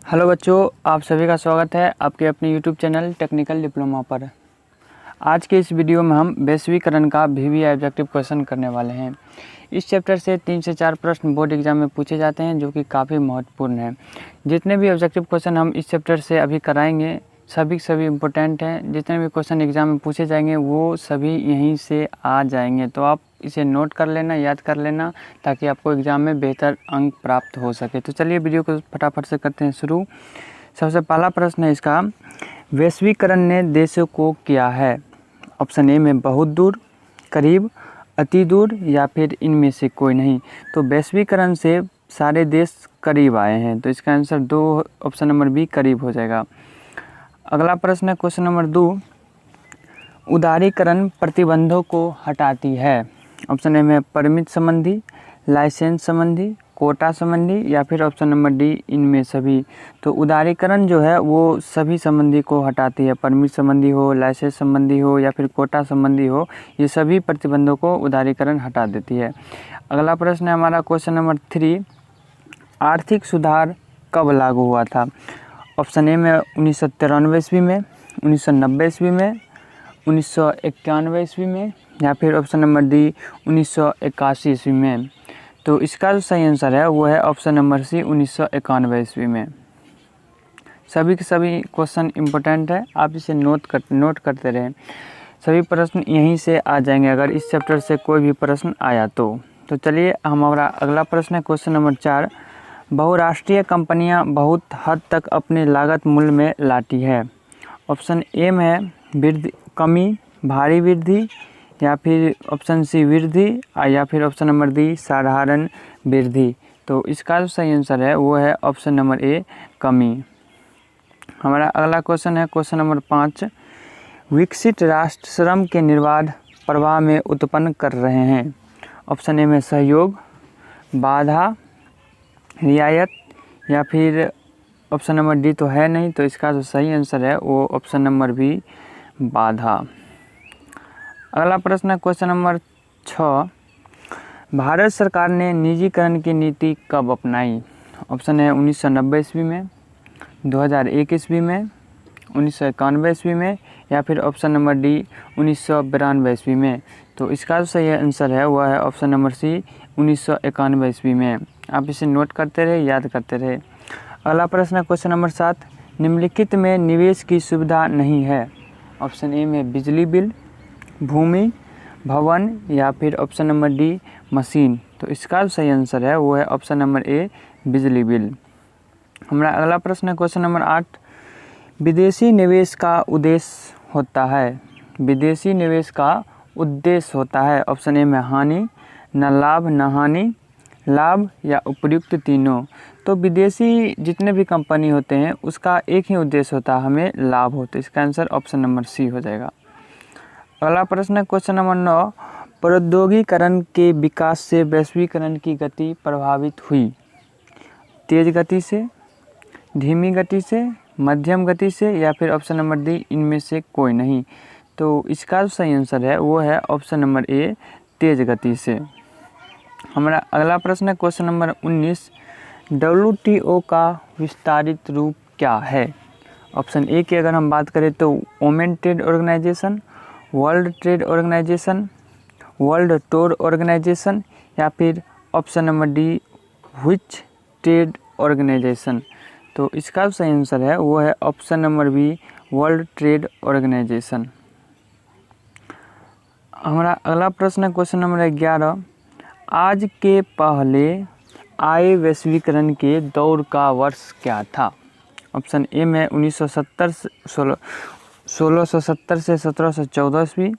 Hello बच्चों, आप सभी का स्वागत है आपके अपने यूट्यूब चैनल टेक्निकल डिप्लोमा पर। आज के इस वीडियो में हम वैश्वीकरण का वीवीआई ऑब्जेक्टिव क्वेश्चन करने वाले हैं। इस चैप्टर से 3 से 4 प्रश्न बोर्ड एग्जाम में पूछे जाते हैं जो कि काफ़ी महत्वपूर्ण है। जितने भी ऑब्जेक्टिव क्वेश्चन हम इस चैप्टर से अभी कराएंगे सभी इम्पोर्टेंट हैं। जितने भी क्वेश्चन एग्जाम में पूछे जाएंगे वो सभी यहीं से आ जाएंगे, तो आप इसे नोट कर लेना, याद कर लेना, ताकि आपको एग्ज़ाम में बेहतर अंक प्राप्त हो सके। तो चलिए वीडियो को फटाफट से करते हैं शुरू। सबसे पहला प्रश्न है इसका, वैश्वीकरण ने देशों को किया है। ऑप्शन ए में बहुत दूर, करीब, अति दूर या फिर इनमें से कोई नहीं। तो वैश्वीकरण से सारे देश करीब आए हैं, तो इसका आंसर 2 ऑप्शन नंबर बी करीब हो जाएगा। अगला प्रश्न है क्वेश्चन नंबर 2, उदारीकरण प्रतिबंधों को हटाती है। ऑप्शन ए में परमिट संबंधी, लाइसेंस संबंधी, कोटा संबंधी या फिर ऑप्शन नंबर डी इनमें सभी। तो उदारीकरण जो है वो सभी संबंधी को हटाती है, परमिट संबंधी हो, लाइसेंस संबंधी हो या फिर कोटा संबंधी हो, ये सभी प्रतिबंधों को उदारीकरण हटा देती है। अगला प्रश्न है हमारा क्वेश्चन नंबर 3, आर्थिक सुधार कब लागू हुआ था। ऑप्शन ए में 1993 ईस्वी में, 1990 ईस्वी में, 1991 ईस्वी में या फिर ऑप्शन नंबर डी 1981 ईस्वी में। तो इसका जो सही आंसर है वो है ऑप्शन नंबर सी 1991 ईस्वी में। सभी के सभी क्वेश्चन इम्पोर्टेंट है, आप इसे नोट करते रहें। सभी प्रश्न यहीं से आ जाएंगे अगर इस चैप्टर से कोई भी प्रश्न आया तो चलिए हमारा अगला प्रश्न है क्वेश्चन नंबर 4, बहुराष्ट्रीय कंपनियां बहुत हद तक अपने लागत मूल्य में लाती है। ऑप्शन ए में वृद्धि, कमी, भारी वृद्धि या फिर ऑप्शन सी वृद्धि या फिर ऑप्शन नंबर डी साधारण वृद्धि। तो इसका जो सही आंसर है वो है ऑप्शन नंबर ए कमी। हमारा अगला क्वेश्चन है क्वेश्चन नंबर 5, विकसित राष्ट्र श्रम के निर्बाध प्रवाह में उत्पन्न कर रहे हैं। ऑप्शन ए में सहयोग, बाधा, रियायत या फिर ऑप्शन नंबर डी तो है नहीं, तो इसका जो सही आंसर है वो ऑप्शन नंबर बी बाधा। अगला प्रश्न है क्वेश्चन नंबर 6, भारत सरकार ने निजीकरण की नीति कब अपनाई। ऑप्शन है 1990 ईस्वी में, 2001 ईस्वी में, 1991 ईस्वी में या फिर ऑप्शन नंबर डी 1992 ईस्वी में। तो इसका जो सही आंसर है वह है ऑप्शन नंबर सी 1991 ईस्वी में। आप इसे नोट करते रहे, याद करते रहे। अगला प्रश्न है क्वेश्चन नंबर 7, निम्नलिखित में निवेश की सुविधा नहीं है। ऑप्शन ए में बिजली बिल, भूमि, भवन या फिर ऑप्शन नंबर डी मशीन। तो इसका जो सही आंसर है वो है ऑप्शन नंबर ए बिजली बिल। हमारा अगला प्रश्न है क्वेश्चन नंबर 8, विदेशी निवेश का उद्देश्य होता है। विदेशी निवेश का उद्देश्य होता है ऑप्शन ए में हानि, न लाभ न हानि, लाभ या उपयुक्त तीनों। तो विदेशी जितने भी कंपनी होते हैं उसका एक ही उद्देश्य होता है, हमें लाभ होता है। इसका आंसर ऑप्शन नंबर सी हो जाएगा। अगला प्रश्न है क्वेश्चन नंबर 9, प्रौद्योगिकीकरण के विकास से वैश्वीकरण की गति प्रभावित हुई। तेज गति से, धीमी गति से, मध्यम गति से या फिर ऑप्शन नंबर डी इनमें से कोई नहीं। तो इसका जो सही आंसर है वो है ऑप्शन नंबर ए तेज गति से। हमारा अगला प्रश्न है क्वेश्चन नंबर 19, WTO का विस्तारित रूप क्या है। ऑप्शन ए की अगर हम बात करें तो women trade organization, world trade organization, world tour organization या फिर option number D which trade organization. तो इसका जो सही आंसर है वो है option number B world trade organization. हमारा अगला प्रश्न है क्वेश्चन नंबर 11, आज के पहले आए वैश्वीकरण के दौर का वर्ष क्या था। ऑप्शन ए में 1670 से 1714 ईस्वी,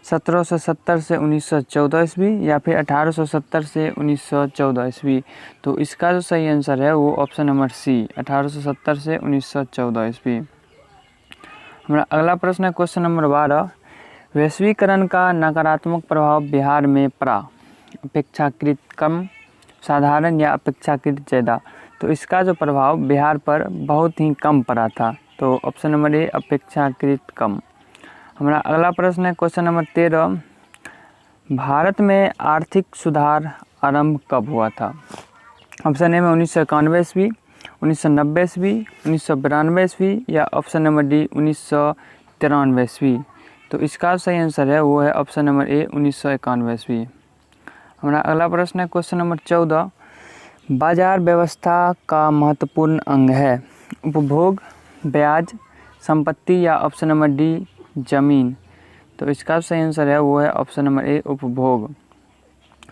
1770 से 1914 ईस्वी या फिर 1870 से 1914 ईस्वी। तो इसका जो सही आंसर है वो ऑप्शन नंबर सी 1870 से 1914 ईस्वी। हमारा अगला प्रश्न है क्वेश्चन नंबर 12, वैश्वीकरण का नकारात्मक प्रभाव बिहार में पड़ा। अपेक्षाकृत कम, साधारण या अपेक्षाकृत ज़्यादा। तो इसका जो प्रभाव बिहार पर बहुत ही कम पड़ा था, तो ऑप्शन नंबर ए अपेक्षाकृत कम। हमारा अगला प्रश्न है क्वेश्चन नंबर 13, भारत में आर्थिक सुधार आरंभ कब हुआ था। ऑप्शन ए में 1991 ईस्वी, 1990 ईस्वी, 1992 ईस्वी या ऑप्शन नंबर डी 1993 ईस्वी। तो इसका सही आंसर है वो है ऑप्शन नंबर ए 1991 ईस्वी। हमारा अगला प्रश्न है क्वेश्चन नंबर 14, बाजार व्यवस्था का महत्वपूर्ण अंग है उपभोग, ब्याज, संपत्ति या ऑप्शन नंबर डी जमीन। तो इसका सही आंसर है वो है ऑप्शन नंबर ए उपभोग।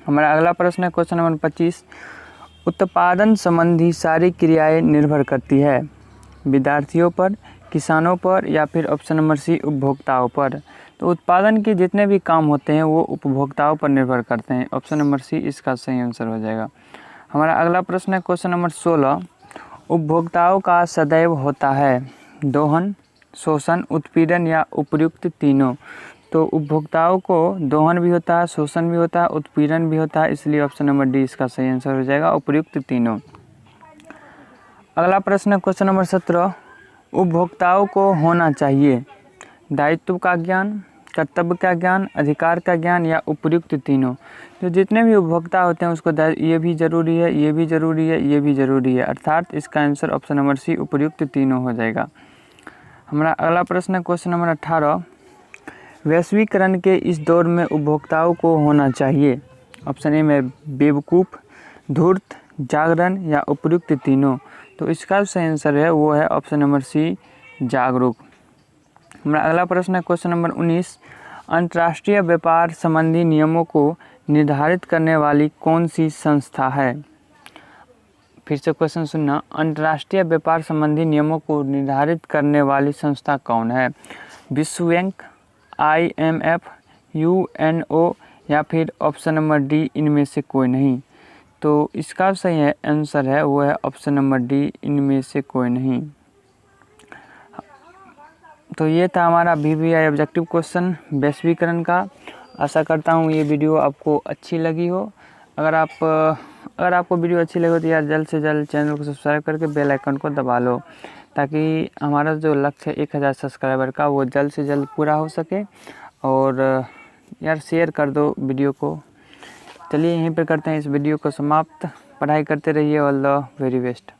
हमारा अगला प्रश्न है क्वेश्चन नंबर 25, उत्पादन संबंधी सारी क्रियाएं निर्भर करती है विद्यार्थियों पर, किसानों पर या फिर ऑप्शन नंबर सी उपभोक्ताओं पर। तो उत्पादन के जितने भी काम होते हैं वो उपभोक्ताओं पर निर्भर करते हैं। ऑप्शन नंबर सी इसका सही आंसर हो जाएगा। हमारा अगला प्रश्न है क्वेश्चन नंबर 16, उपभोक्ताओं का सदैव होता है दोहन, शोषण, उत्पीड़न या उपर्युक्त तीनों। तो उपभोक्ताओं को दोहन भी होता है, शोषण भी होता है, उत्पीड़न भी होता है, इसलिए ऑप्शन नंबर डी इसका सही आंसर हो जाएगा उपर्युक्त तीनों। अगला प्रश्न है क्वेश्चन नंबर 17, उपभोक्ताओं को होना चाहिए दायित्व का ज्ञान, कर्तव्य का ज्ञान, अधिकार का ज्ञान या उपर्युक्त तीनों। तो जितने भी उपभोक्ता होते हैं उसको ये भी जरूरी है, ये भी जरूरी है, ये भी जरूरी है, अर्थात इसका आंसर ऑप्शन नंबर सी उपर्युक्त तीनों हो जाएगा। हमारा अगला प्रश्न है क्वेश्चन नंबर 18, वैश्वीकरण के इस दौर में उपभोक्ताओं को होना चाहिए ऑप्शन ए में बेवकूफ़, धूर्त, जागरण या उपर्युक्त तीनों। तो इसका सही आंसर है वो है ऑप्शन नंबर सी जागरूक। हमारा अगला प्रश्न है क्वेश्चन नंबर 19, अंतर्राष्ट्रीय व्यापार संबंधी नियमों को निर्धारित करने वाली कौन सी संस्था है। फिर से क्वेश्चन सुनना, अंतर्राष्ट्रीय व्यापार संबंधी नियमों को निर्धारित करने वाली संस्था कौन है, विश्व बैंक, IMF, UNO या फिर ऑप्शन नंबर डी इनमें से कोई नहीं। तो इसका सही आंसर है वो है ऑप्शन नंबर डी इनमें से कोई नहीं। तो ये था हमारा VVI ऑब्जेक्टिव क्वेश्चन वैश्वीकरण का। आशा करता हूँ ये वीडियो आपको अच्छी लगी हो। अगर आपको वीडियो अच्छी लगे तो यार जल्द से जल्द चैनल को सब्सक्राइब करके बेल आइकन को दबा लो, ताकि हमारा जो लक्ष्य है 1000 सब्सक्राइबर का वो जल्द से जल्द पूरा हो सके। और यार शेयर कर दो वीडियो को। चलिए यहीं पे करते हैं इस वीडियो को समाप्त। पढ़ाई करते रहिए। All the very best.